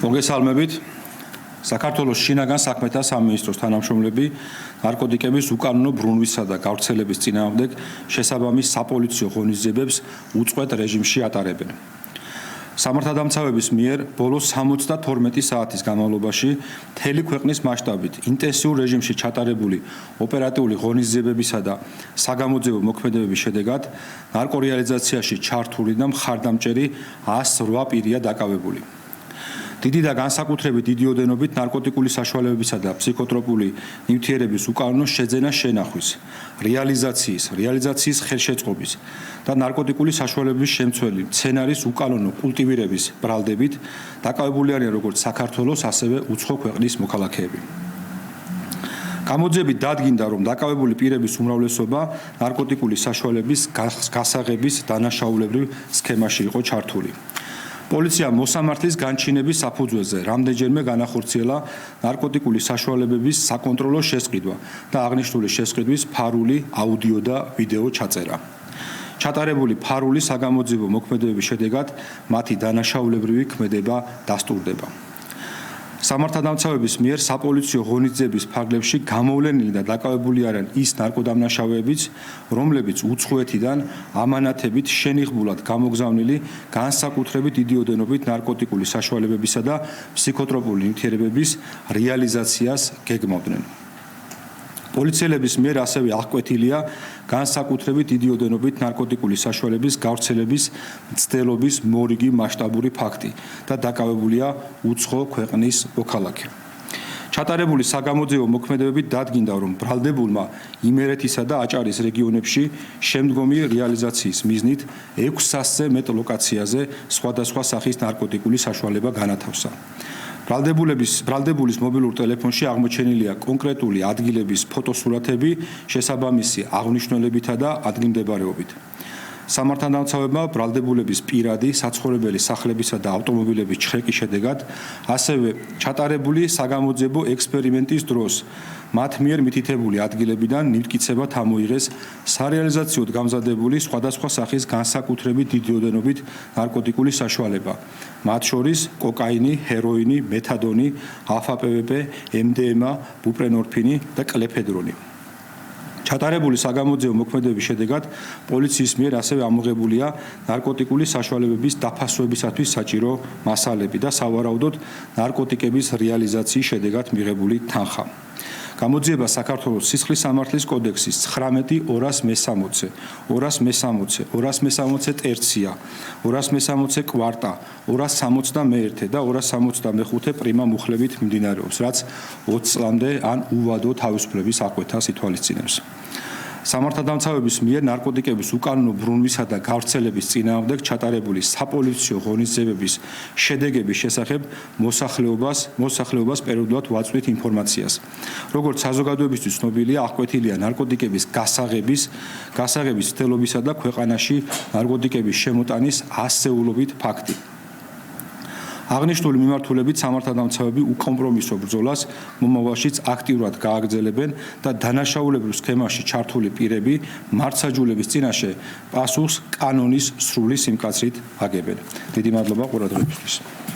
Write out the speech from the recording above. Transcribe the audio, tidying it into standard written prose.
მოგესალმებით. საქართველოს შინაგან საქმეთა სამინისტროს თანამშრომლები ნარკოტიკების უკანონო ბრუნვისა და გავრცელების წინააღმდეგ შესაბამის საპოლიციო ღონისძიებებს უწყვეტ რეჟიმში ატარებენ. სამართალდამცავების მიერ ბოლოს 72 საათის განმავლობაში მთელი ქვეყნის მასშტაბით ინტენსიურ რეჟიმში ჩატარებული ოპერატიული ღონისძიებებისა და საგამოძიებო მოქმედებების შედეგად ნარკორეალიზაციაში ჩართული და მხარდამჭერი 108 პირია დაკავებული. დიდი და განსაკუთრებით დიდი ოდენობით ნარკოტიკული საშუალებებისა და ფსიქოტროპული ნივთიერების უკანონო შეძენა შენახვის, რეალიზაციის ხელშეწყობის და ნარკოტიკული საშუალებების შემცველი მცენარის უკანონო კულტივირების ბრალდებით დაკავებული არიან როგორც საქართველოს, ასევე უცხო ქვეყნის მოქალაქეები. გამოძიებით დადგინდა, რომ დაკავებული პირების უმრავლესობა ნარკოტიკული საშუალების გასაღების დანაშაულებრივ სქემაში იყო ჩართული. პოლიცია მოსამართლის განჩინების საფუძველზე რამდენჯერმე განახორციელა ნარკოტიკული საშუალებების საკონტროლო შესყიდვა და აღნიშნული შესყიდვის ფარული აუდიო და ვიდეო ჩაწერა. ჩატარებული ფარული საგამოძიებო მოქმედებების შედეგად მათი დანაშაულებრივი ქმედება დასტურდება. სამართალდამცავების მიერ საპოლიციო ღონისძიების ფარგლებში გამოვლენილი და დაკავებული არიან ის ნარკოდამნაშავეებიც, რომლებიც უცხოეთიდან ამანათებით შენიღბულად გამოგზავნილი განსაკუთრებით დიდი ოდენობით ნარკოტიკული საშუალებებისა და ფსიქოტროპული ნივთიერებების რეალიზაციას გეგმავდნენ. პოლიციელების მიერ ასევე აღკვეთილია განსაკუთრებით დიდი ოდენობით ნარკოტიკული საშუალების გავრცელების მცდელობის მორიგი მასშტაბური ფაქტი და დაკავებულია უცხო ქვეყნის მოქალაქე. ჩატარებული საგამოძიებო მოქმედებებით დადგინდა, რომ ბრალდებულმა იმერეთისა და აჭარის რეგიონებში შემდგომი რეალიზაციის მიზნით 600-ზე მეტ ლოკაციაზე სხვადასხვა სახის ნარკოტიკული საშუალება განათავსა. ბრალდებულის მობილურ ტელეფონში აღმოჩენილია კონკრეტული ადგილების ფოტოსურათები შესაბამისი აღნიშნულებითა და ადგილმდებარეობით. სამართალდამცავებმა ბრალდებულების პირადი, საცხოვრებელი სახლებისა და ავტომობილების ჩხრეკის შედეგად, ასევე ჩატარებული საგამოძიებო ექსპერიმენტის დროს მათ მიერ მითითებული ადგილებიდან ნივთკიცებად ამოიღეს სარეალიზაციოდ გამზადებული სხვადასხვა სახის განსაკუთრებით დიდი ოდენობით ნარკოტიკული საშუალება, მათ შორის კოკაინი, ჰეროინი, მეთადონი, ალფა-პვპ, MDMA, ბუპრენორფინი და კლეფედრონი. ჩატარებული საგამოძიებო მოქმედებების შედეგად პოლიციის მიერ ასევე ამოღებულია ნარკოტიკული საშუალებების დაფასვებისათვის საჭირო მასალები და სავარაუდოდ ნარკოტიკების რეალიზაციის შედეგად მიღებული თანხა. გამოძიება საქართველოს სისხლის სამართლის კოდექსის 19.260, 260, 260 ტერცია, 260 კვარტა, 261 და 265 პრიმა მუხლებით მიმდინარეობს, რაც 20 წლამდე ან უვადო თავისუფლების აღკვეთას ითვალისწინებს. სამართალდამცავების მიერ ნარკოტიკების უკანონო ბრუნვისა და გავრცელების წინააღმდეგ ჩატარებული საპოლიციო ღონისძიებების შედეგების შესახებ მოსახლეობას პერიოდულად ვაწვდით ინფორმაციას. როგორც საზოგადოებისთვის ცნობილია, აღკვეთილია ნარკოტიკების გასაღების ცდელობისა და ქვეყანაში ნარკოტიკების შემოტანის ასეულობით ფაქტი. აღნიშნული მიმართულებით სამართალდამცავები უკომპრომისო ბრძოლას მომავალშიც აქტიურად გააგრძელებენ და დანაშაულებრივ სქემაში ჩართული პირები მართლმსაჯულების წინაშე პასუხს კანონის სრული სიმკაცრით აგებენ. დიდი მადლობა ყურადღებისთვის.